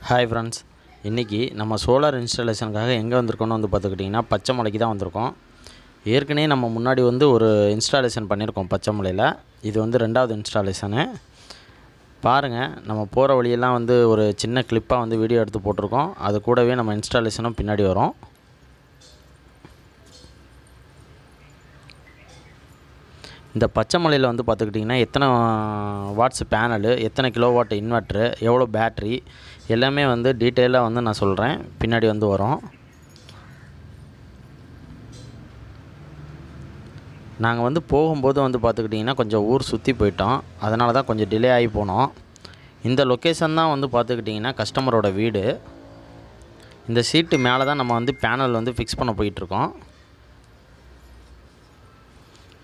Hi friends, இன்றைக்கி நம்ம solar இன்ஸ்டாலேஷனுக்காக எங்கே வந்திருக்கோன்னு பார்த்துக்கிட்டிங்கன்னா பச்சை மலைக்கு தான் வந்திருக்கோம். ஏற்கனவே நம்ம முன்னாடி ஒரு இன்ஸ்டாலேஷன் பண்ணியிருக்கோம் பச்சை மலையில். இது ரெண்டாவது இன்ஸ்டாலேஷனு. பாருங்கள், நம்ம போகிற வழியெல்லாம் ஒரு சின்ன கிளிப்பாக வீடியோ எடுத்து போட்டிருக்கோம். அது கூடவே நம்ம இன்ஸ்டாலேஷனும் பின்னாடி வரும். இந்த பச்சை மலையில் பார்த்துக்கிட்டிங்கன்னா எத்தனை வாட்ஸ் பேனலு, எத்தனை கிலோவாட் இன்வெர்ட்ரு, எவ்வளோ பேட்ரி எல்லாமே டீட்டெயிலாக நான் சொல்கிறேன். பின்னாடி வரும். நாங்கள் போகும்போது பார்த்துக்கிட்டிங்கன்னா கொஞ்சம் ஊர் சுற்றி போயிட்டோம். அதனால தான் கொஞ்சம் டிலே ஆகி போனோம். இந்த லொக்கேஷன் தான் பார்த்துக்கிட்டிங்கன்னா கஸ்டமரோட வீடு. இந்த சீட்டு மேலே தான் நம்ம பேனல் ஃபிக்ஸ் பண்ண போயிட்டுருக்கோம்.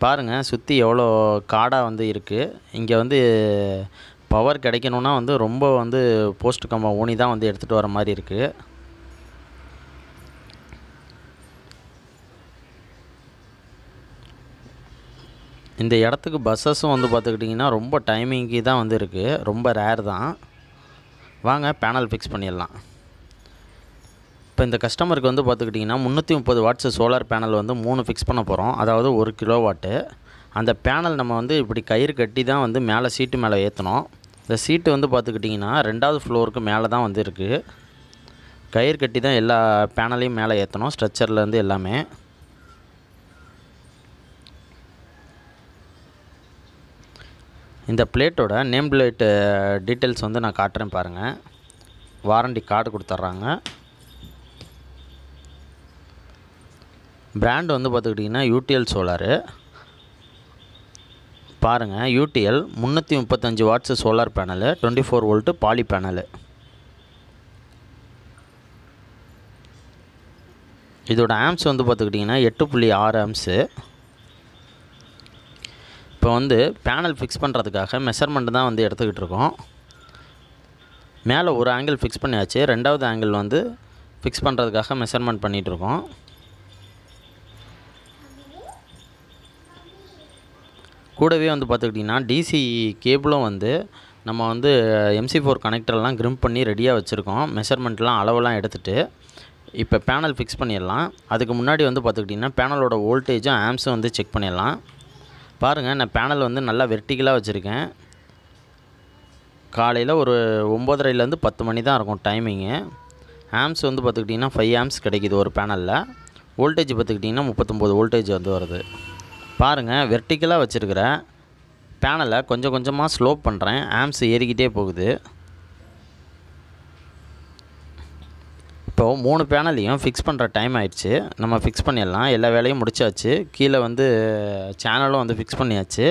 பாருங்கள், சுற்றி எவ்வளோ காடாக இருக்குது. இங்கே பவர் கிடைக்கணுன்னா ரொம்ப போஸ்ட் கம்பம் ஊனி தான் எடுத்துகிட்டு வர மாதிரி இருக்குது. இந்த இடத்துக்கு பஸ்ஸஸும் பார்த்துக்கிட்டிங்கன்னா ரொம்ப டைமிங்கு தான் இருக்குது. ரொம்ப ரேர் தான். வாங்க பேனல் ஃபிக்ஸ் பண்ணிடலாம். இப்போ இந்த கஸ்டமருக்கு பார்த்துக்கிட்டிங்கன்னா 330 வாட்ஸ் சோலார் பேனல் 3 ஃபிக்ஸ் பண்ண போகிறோம். அதாவது 1 கிலோவாட்டு. அந்த பேனல் நம்ம இப்படி கயிறு கட்டி தான் மேலே சீட்டு மேலே ஏற்றணும். இந்த சீட்டு பார்த்துக்கிட்டிங்கன்னா 2வது ஃப்ளோருக்கு மேலே தான் இருக்குது. கயிறு கட்டி தான் எல்லா பேனலையும் மேலே ஏற்றணும், ஸ்ட்ரக்சர்லேருந்து எல்லாமே. இந்த பிளேட்டோட நேம் பிளேட்டு டீட்டெயில்ஸ் நான் காட்டுறேன் பாருங்கள். வாரண்டி கார்டு கொடுத்துட்றாங்க. பிராண்ட் பார்த்துக்கிட்டிங்கன்னா யூடிஎல் சோலாரு. பாருங்கள், UTL 335 watts solar panel, 24 volt poly panel. இதோட ஆம்ஸ் பார்த்துக்கிட்டிங்கன்னா 8.6 ஆம்ஸு. இப்போ பேனல் ஃபிக்ஸ் பண்ணுறதுக்காக மெஷர்மெண்ட் தான் எடுத்துக்கிட்டு இருக்கோம். மேலே ஒரு ஆங்கிள் ஃபிக்ஸ் பண்ணியாச்சு. 2வது ஆங்கிள் ஃபிக்ஸ் பண்ணுறதுக்காக மெஷர்மெண்ட் பண்ணிகிட்ருக்கோம். கூடவே பார்த்துக்கிட்டிங்கன்னா டிசி கேபிளும் நம்ம MC4 கனெக்டர்லாம் கிரிம்ப் பண்ணி ரெடியாக வச்சுருக்கோம். மெஷர்மெண்ட்லாம் அளவெல்லாம் எடுத்துகிட்டு இப்போ பேனல் ஃபிக்ஸ் பண்ணிடலாம். அதுக்கு முன்னாடி பார்த்துக்கிட்டிங்கன்னா பேனலோட வோல்டேஜும் ஆம்ஸும் செக் பண்ணிடலாம். பாருங்கள், நான் பேனல் நல்லா வெர்டிகலாக வச்சுருக்கேன். காலையில் ஒரு 9:30லேருந்து 10 மணி தான் இருக்கும் டைமிங்கு. ஆம்ஸ் பார்த்துக்கிட்டிங்கன்னா 5 ஆம்ஸ் கிடைக்கிது ஒரு பேனலில். வோல்டேஜ் பார்த்துக்கிட்டிங்கன்னா 39 வோல்டேஜ் வருது. பாருங்கள், வெர்டிக்கலாக வச்சுருக்கிற பேனலை கொஞ்சம் கொஞ்சமாக ஸ்லோப் பண்ணுறேன். ஆம்ஸ் ஏறிக்கிட்டே போகுது. இப்போது 3 பேனலையும் ஃபிக்ஸ் பண்ணுற டைம் ஆயிடுச்சு. நம்ம ஃபிக்ஸ் பண்ணிடலாம். எல்லா வேலையும் முடிச்சாச்சு. கீழே சேனலும் ஃபிக்ஸ் பண்ணியாச்சு.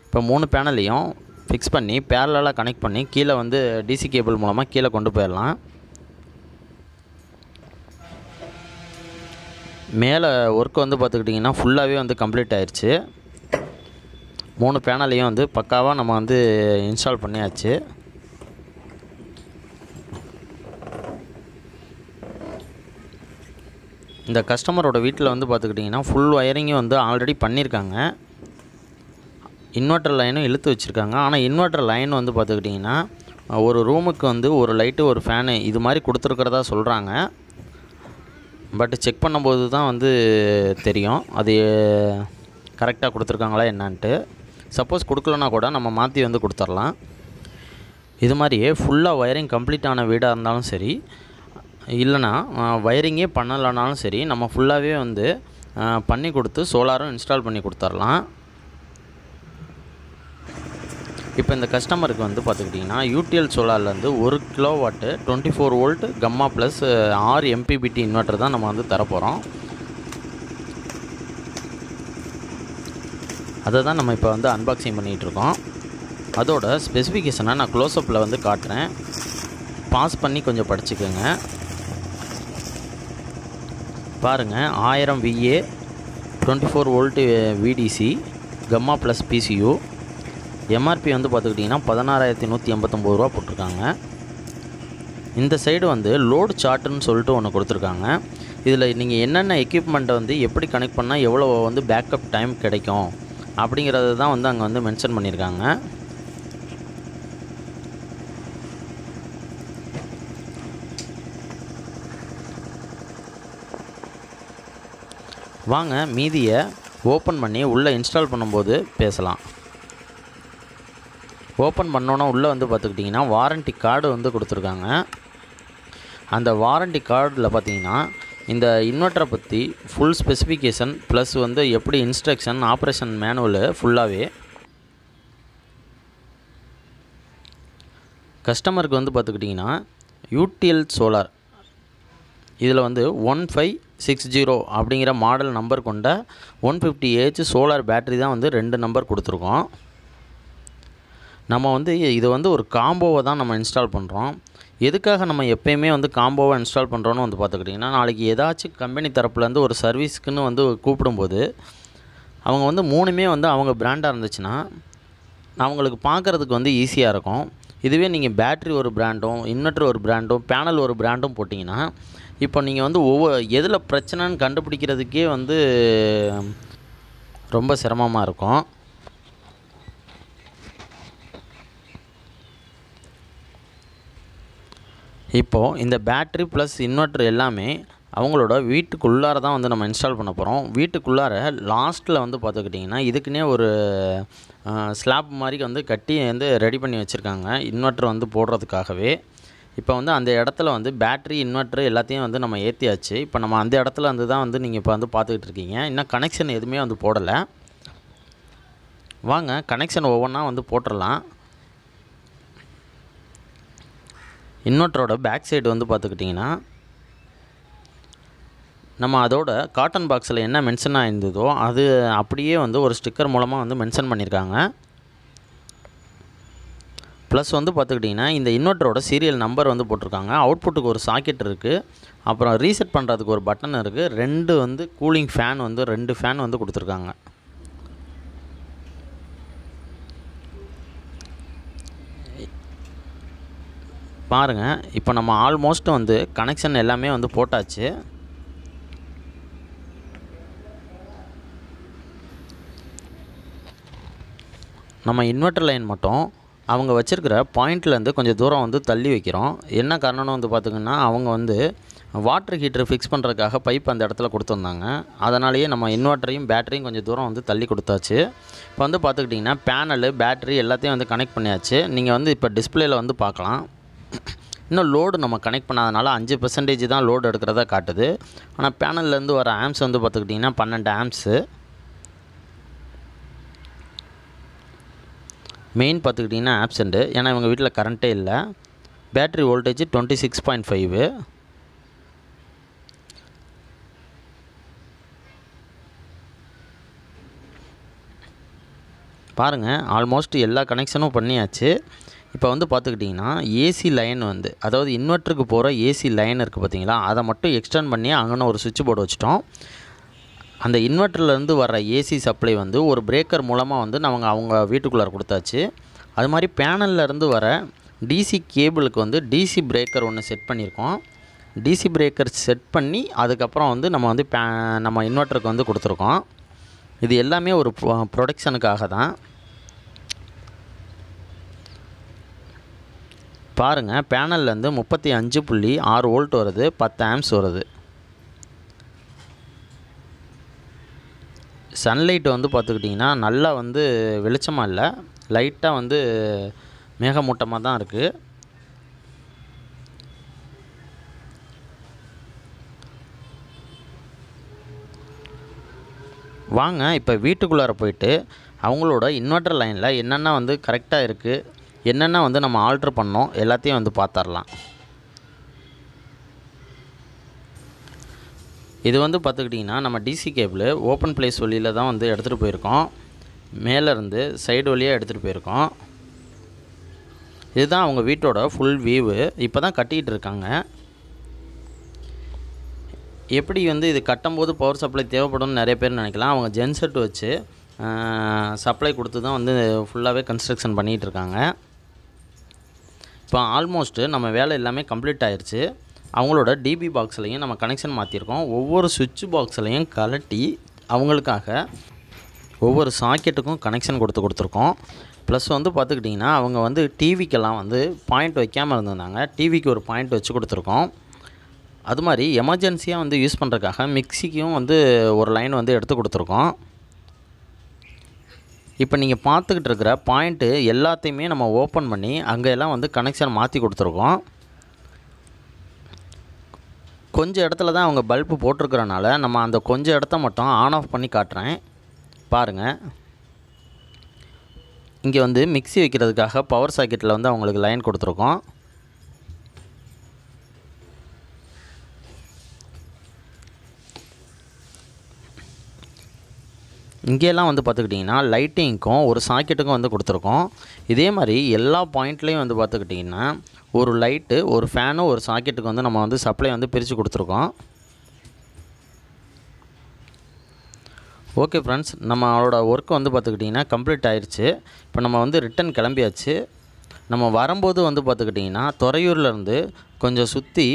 இப்போ 3 பேனலையும் ஃபிக்ஸ் பண்ணி பேரலாக கனெக்ட் பண்ணி கீழே டிசி கேபிள் மூலமாக கீழே கொண்டு போயிடலாம். மேலே ஒர்க் பார்த்துக்கிட்டிங்கன்னா ஃபுல்லாகவே கம்ப்ளீட் ஆயிடுச்சு. 3 பேனலையும் பக்காவாக நம்ம இன்ஸ்டால் பண்ணியாச்சு. இந்த கஸ்டமரோட வீட்டில் பார்த்துக்கிட்டிங்கன்னா ஃபுல் ஒயரிங்கும் ஆல்ரெடி பண்ணியிருக்காங்க. இன்வெர்ட்டர் லைனும் இழுத்து வச்சுருக்காங்க. ஆனால் இன்வெர்ட்டர் லைன் பார்த்துக்கிட்டிங்கன்னா ஒரு ரூமுக்கு ஒரு லைட்டு ஒரு ஃபேனு இது மாதிரி கொடுத்துருக்கிறதா சொல்கிறாங்க. பட் செக் பண்ணும்போது தான் தெரியும் அது கரெக்டாக கொடுத்துருக்காங்களா என்னான்ட்டு. சப்போஸ் கொடுக்கலனா கூட நம்ம மாற்றி கொடுத்துர்லாம். இது மாதிரியே ஃபுல்லாக ஒயரிங் கம்ப்ளீட் ஆன வீடாக இருந்தாலும் சரி, இல்லைனா ஒயரிங்கே பண்ணலைனாலும் சரி, நம்ம ஃபுல்லாகவே பண்ணி கொடுத்து சோலாரும் இன்ஸ்டால் பண்ணி கொடுத்துர்லாம். இப்போ இந்த கஸ்டமருக்கு பார்த்துக்கிட்டிங்கன்னா யூடிஎல் சோலார்லேருந்து 1 கிலோவாட்டு 24 வோல்ட் கம்மா ப்ளஸ் 6 MPPT இன்வெர்ட்டர் தான் நம்ம தரப்போகிறோம். அதை தான் நம்ம இப்போ அன்பாக்சிங் பண்ணிகிட்ருக்கோம். அதோட ஸ்பெசிஃபிகேஷனை நான் க்ளோஸ்அப்பில் காட்டுறேன். பாஸ் பண்ணி கொஞ்சம் படிச்சுக்கோங்க. பாருங்கள், 1000 VA 24 வோல்ட் VDC கம்மா ப்ளஸ் PCU. MRP பார்த்துக்கிட்டிங்கன்னா 16,189 ரூபா போட்டிருக்காங்க. இந்த சைடு லோடு சார்ட்டுன்னு சொல்லிட்டு ஒன்று கொடுத்துருக்காங்க. இதில் நீங்கள் என்னென்ன எக்யூப்மெண்ட்டை எப்படி கனெக்ட் பண்ணால் எவ்வளோ பேக்கப் டைம் கிடைக்கும் அப்படிங்கிறது தான் அங்கே மென்ஷன் பண்ணியிருக்காங்க. வாங்க மீதியை ஓப்பன் பண்ணி உள்ளே இன்ஸ்டால் பண்ணும்போது பேசலாம். ஓப்பன் பண்ணோன்னா உள்ளே வந்து பார்த்துக்கிட்டிங்கன்னா வாரண்ட்டி கார்டு வந்து கொடுத்துருக்காங்க. அந்த வாரண்ட்டி கார்டில் பார்த்திங்கன்னா இந்த இன்வெர்ட்டரை பற்றி ஃபுல் ஸ்பெசிஃபிகேஷன் ப்ளஸ் வந்து எப்படி இன்ஸ்ட்ரக்ஷன் ஆப்ரேஷன் மேனுவல் ஃபுல்லாகவே கஸ்டமருக்கு வந்து பார்த்துக்கிட்டிங்கன்னா யூடிஎல் சோலார் இதில் வந்து 1560 அப்படிங்கிற மாடல் நம்பர் கொண்ட 150Ah சோலார் பேட்டரி தான் வந்து 2 நம்பர் கொடுத்துருக்கோம். நம்ம வந்து இது வந்து ஒரு காம்போவை தான் நம்ம இன்ஸ்டால் பண்ணுறோம். எதுக்காக நம்ம எப்போயுமே வந்து காம்போவை இன்ஸ்டால் பண்ணுறோன்னு வந்து பார்த்துக்கிட்டிங்கன்னா, நாளைக்கு ஏதாச்சும் கம்பெனி தரப்புலேருந்து ஒரு சர்வீஸ்க்குன்னு வந்து கூப்பிடும்போது அவங்க வந்து 3மே வந்து அவங்க பிராண்டாக இருந்துச்சுன்னா அவங்களுக்கு பார்க்குறதுக்கு வந்து ஈஸியாக இருக்கும். இதுவே நீங்கள் பேட்ரி ஒரு பிராண்டும் இன்வெர்ட்டர் ஒரு பிராண்டும் பேனல் ஒரு பிராண்டும் போட்டிங்கன்னா இப்போ நீங்கள் வந்து எதில் பிரச்சனைன்னு கண்டுபிடிக்கிறதுக்கே வந்து ரொம்ப சிரமமாக இருக்கும். இப்போது இந்த பேட்ரி ப்ளஸ் இன்வெர்ட்டர் எல்லாமே அவங்களோட வீட்டுக்குள்ளார தான் வந்து நம்ம இன்ஸ்டால் பண்ண போகிறோம். வீட்டுக்குள்ளார லாஸ்ட்டில் வந்து பார்த்துக்கிட்டிங்கன்னா இதுக்குன்னே ஒரு ஸ்லாப் மாதிரி வந்து கட்டி வந்து ரெடி பண்ணி வச்சுருக்காங்க இன்வெர்ட்டர் வந்து போடுறதுக்காகவே. இப்போ வந்து அந்த இடத்துல வந்து பேட்ரி இன்வெர்ட்டர் எல்லாத்தையும் வந்து நம்ம ஏற்றியாச்சு. இப்போ நம்ம அந்த இடத்துல வந்து தான் வந்து நீங்கள் இப்போ வந்து பார்த்துக்கிட்டு இருக்கீங்க. இன்னும் கனெக்ஷன் எதுவுமே வந்து போடலை. வாங்க கனெக்ஷன் ஒவ்வொன்றா வந்து போட்டுடலாம். இன்வெர்ட்டரோட பேக் சைடு வந்து பார்த்துக்கிட்டிங்கன்னா நம்ம அதோட காட்டன் பாக்ஸில் என்ன மென்ஷன் ஆகிருந்ததோ அது அப்படியே வந்து ஒரு ஸ்டிக்கர் மூலமாக வந்து மென்ஷன் பண்ணியிருக்காங்க. ப்ளஸ் வந்து பார்த்துக்கிட்டிங்கன்னா இந்த இன்வெர்ட்டரோட சீரியல் நம்பர் வந்து போட்டிருக்காங்க. அவுட்புட்டுக்கு ஒரு சாக்கெட் இருக்குது. அப்புறம் ரீசெட் பண்ணுறதுக்கு ஒரு பட்டன் இருக்குது. 2 வந்து கூலிங் ஃபேன் வந்து 2 ஃபேன் வந்து கொடுத்துருக்காங்க. பாருங்கள் இப்போ நம்ம ஆல்மோஸ்ட் வந்து கனெக்ஷன் எல்லாமே வந்து போட்டாச்சு. நம்ம இன்வெர்ட்டர் லைன் மட்டும் அவங்க வச்சுருக்கிற பாயிண்ட்லேருந்து கொஞ்சம் தூரம் வந்து தள்ளி வைக்கிறோம். என்ன காரணம்னு வந்து பார்த்திங்கன்னா அவங்க வந்து வாட்டர் ஹீட்டர் ஃபிக்ஸ் பண்ணுறதுக்காக பைப் அந்த இடத்துல கொடுத்துருந்தாங்க. அதனாலேயே நம்ம இன்வெர்ட்டரையும் பேட்டரியும் கொஞ்சம் தூரம் வந்து தள்ளி கொடுத்தாச்சு. இப்போ வந்து பார்த்துக்கிட்டிங்கன்னா பேனலு பேட்டரி எல்லாத்தையும் வந்து கனெக்ட் பண்ணியாச்சு. நீங்கள் வந்து இப்போ டிஸ்பிளேயில் வந்து பார்க்கலாம். இன்னும் லோடு நம்ம கனெக்ட் பண்ணாதனால 5% தான் லோடு எடுக்கிறதா காட்டுது. ஆனால் பேனல்லேருந்து வர ஆம்ஸ் வந்து பார்த்துக்கிட்டிங்கன்னா 12 ஆம்ஸு. மெயின் பார்த்துக்கிட்டிங்கன்னா ஆப்சண்ட்டு, ஏன்னா இவங்க வீட்டில் கரண்ட்டே இல்லை. Battery voltage 26.5. பாருங்கள் ஆல்மோஸ்ட் எல்லா கனெக்ஷனும் பண்ணியாச்சு. இப்போ வந்து பார்த்துக்கிட்டிங்கன்னா ஏசி லைன் வந்து அதாவது இன்வெர்ட்டருக்கு போகிற ஏசி லைன் இருக்குது பார்த்தீங்களா, அதை மட்டும் எக்ஸ்டெண்ட் பண்ணி அங்கே ஒரு சுவிட்ச் போர்டு வச்சுட்டோம். அந்த இன்வெர்ட்டர்லேருந்து வர ஏசி சப்ளை வந்து ஒரு பிரேக்கர் மூலமாக வந்து அவங்க வீட்டுக்குள்ளார கொடுத்தாச்சு. அது மாதிரி பேனல்லேருந்து வர டிசி கேபிளுக்கு வந்து டிசி பிரேக்கர் ஒன்று செட் பண்ணியிருக்கோம். டிசி பிரேக்கர் செட் பண்ணி அதுக்கப்புறம் வந்து நம்ம வந்து நம்ம இன்வெர்ட்டருக்கு வந்து கொடுத்துருக்கோம். இது எல்லாமே ஒரு ப்ரொடெக்ஷனுக்காக தான். பாருங்கள் பேனல்லேருந்து 35.6 வோல்ட் வருது, 10 ஆம்ஸ் வருது. சன்லைட் வந்து பார்த்துக்கிட்டிங்கன்னா நல்லா வந்து வெளிச்சமாக இல்லை, லைட்டாக வந்து மேகமூட்டமாக தான் இருக்குது. வாங்க இப்போ வீட்டுக்குள்ளார போயிட்டு அவங்களோட இன்வெர்ட்டர் லைனில் என்னென்ன வந்து கரெக்டாக இருக்குது, என்னென்ன வந்து நம்ம ஆல்ட்ரு பண்ணோம் எல்லாத்தையும் வந்து பார்த்துடலாம். இது வந்து பார்த்துக்கிட்டிங்கன்னா நம்ம டிசி கேபிள் ஓப்பன் பிளேஸ் வழியில் தான் வந்து எடுத்துகிட்டு போயிருக்கோம். மேலேருந்து சைடு வழியாக எடுத்துகிட்டு போயிருக்கோம். இதுதான் அவங்க வீட்டோட ஃபுல் வியூவு. இப்போ தான் கட்டிகிட்டு இருக்காங்க. எப்படி வந்து இது கட்டும்போது பவர் சப்ளை தேவைப்படும்னு நிறைய பேர் நினைக்கலாம். அவங்க ஜென்செட் வச்சு சப்ளை கொடுத்து தான் வந்து ஃபுல்லாகவே கன்ஸ்ட்ரக்ஷன் பண்ணிகிட்ருக்காங்க. இப்போ ஆல்மோஸ்ட்டு நம்ம வேலை எல்லாமே கம்ப்ளீட் ஆயிடுச்சு. அவங்களோட டிபி பாக்ஸ்லையும் நம்ம கனெக்ஷன் மாற்றிருக்கோம். ஒவ்வொரு சுவிட்ச் பாக்ஸ்லையும் கலட்டி அவங்களுக்காக ஒவ்வொரு சாக்கெட்டுக்கும் கனெக்ஷன் கொடுத்துருக்கோம். ப்ளஸ் வந்து பார்த்துக்கிட்டிங்கன்னா அவங்க வந்து டிவிக்கெல்லாம் வந்து பாயிண்ட் வைக்காமல் இருந்திருந்தாங்க. டிவிக்கு ஒரு பாயிண்ட் வச்சு கொடுத்துருக்கோம். அது மாதிரி எமர்ஜென்சியாக வந்து யூஸ் பண்ணுறதுக்காக மிக்சிக்கும் வந்து ஒரு லைன் வந்து எடுத்து கொடுத்துருக்கோம். இப்போ நீங்கள் பார்த்துக்கிட்டு இருக்கிற பாயிண்ட்டு எல்லாத்தையுமே நம்ம ஓப்பன் பண்ணி அங்கே எல்லாம் வந்து கனெக்ஷன் மாற்றி கொடுத்துருக்கோம். கொஞ்சம் இடத்துல தான் அவங்க பல்பு போட்டிருக்கிறனால நம்ம அந்த கொஞ்சம் இடத்த மட்டும் ஆன் ஆஃப் பண்ணி காட்டுறேன் பாருங்கள். இங்கே வந்து மிக்ஸி வைக்கிறதுக்காக பவர் சாக்கெட்டில் வந்து அவங்களுக்கு லைன் கொடுத்துருக்கோம். இங்கேலாம் வந்து பார்த்துக்கிட்டிங்கன்னா லைட்டிங்க்கும் ஒரு சாக்கெட்டுக்கும் வந்து கொடுத்துருக்கோம். இதே மாதிரி எல்லா பாயிண்ட்லேயும் வந்து பார்த்துக்கிட்டிங்கன்னா ஒரு லைட்டு, ஒரு ஃபேனு, ஒரு சாக்கெட்டுக்கு வந்து நம்ம வந்து சப்ளை வந்து பிரித்து கொடுத்துருக்கோம். ஓகே ஃப்ரெண்ட்ஸ், நம்மளோட ஒர்க் வந்து பார்த்துக்கிட்டிங்கன்னா கம்ப்ளீட் ஆயிடுச்சு. இப்போ நம்ம வந்து ரிட்டன் கிளம்பியாச்சு. நம்ம வரும்போது வந்து பார்த்துக்கிட்டிங்கன்னா துறையூர்லேருந்து கொஞ்சம் சுற்றி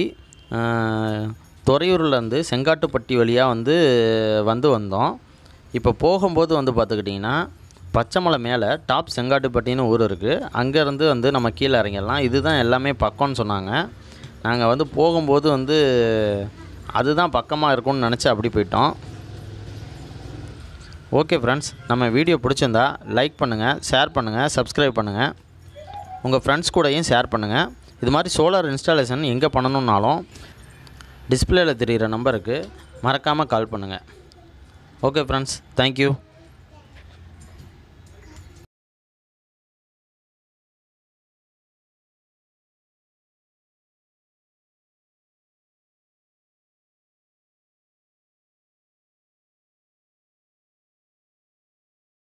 துறையூர்லேருந்து செங்காட்டுப்பட்டி வழியாக வந்து வந்தோம். இப்போ போகும்போது வந்து பார்த்துக்கிட்டிங்கன்னா பச்சைமலை மேலே டாப் செங்காட்டுப்பட்டின்னு ஊர் இருக்குது. அங்கேருந்து வந்து நம்ம கீழே இறங்கிடலாம். இதுதான் எல்லாமே பக்கம்னு சொன்னாங்க. நாங்கள் வந்து போகும்போது வந்து அதுதான் பக்கமாக இருக்கும்னு நினச்சி அப்படி போயிட்டோம். ஓகே ஃப்ரெண்ட்ஸ், நம்ம வீடியோ பிடிச்சிருந்தா லைக் பண்ணுங்கள், ஷேர் பண்ணுங்கள், சப்ஸ்கிரைப் பண்ணுங்கள், உங்கள் ஃப்ரெண்ட்ஸ் கூடயும் ஷேர் பண்ணுங்கள். இது மாதிரி சோலார் இன்ஸ்டாலேஷன் எங்கே பண்ணணுன்னாலும் டிஸ்பிளேயில் தெரிகிற நம்பருக்கு மறக்காமல் கால் பண்ணுங்கள். Okay friends, thank you.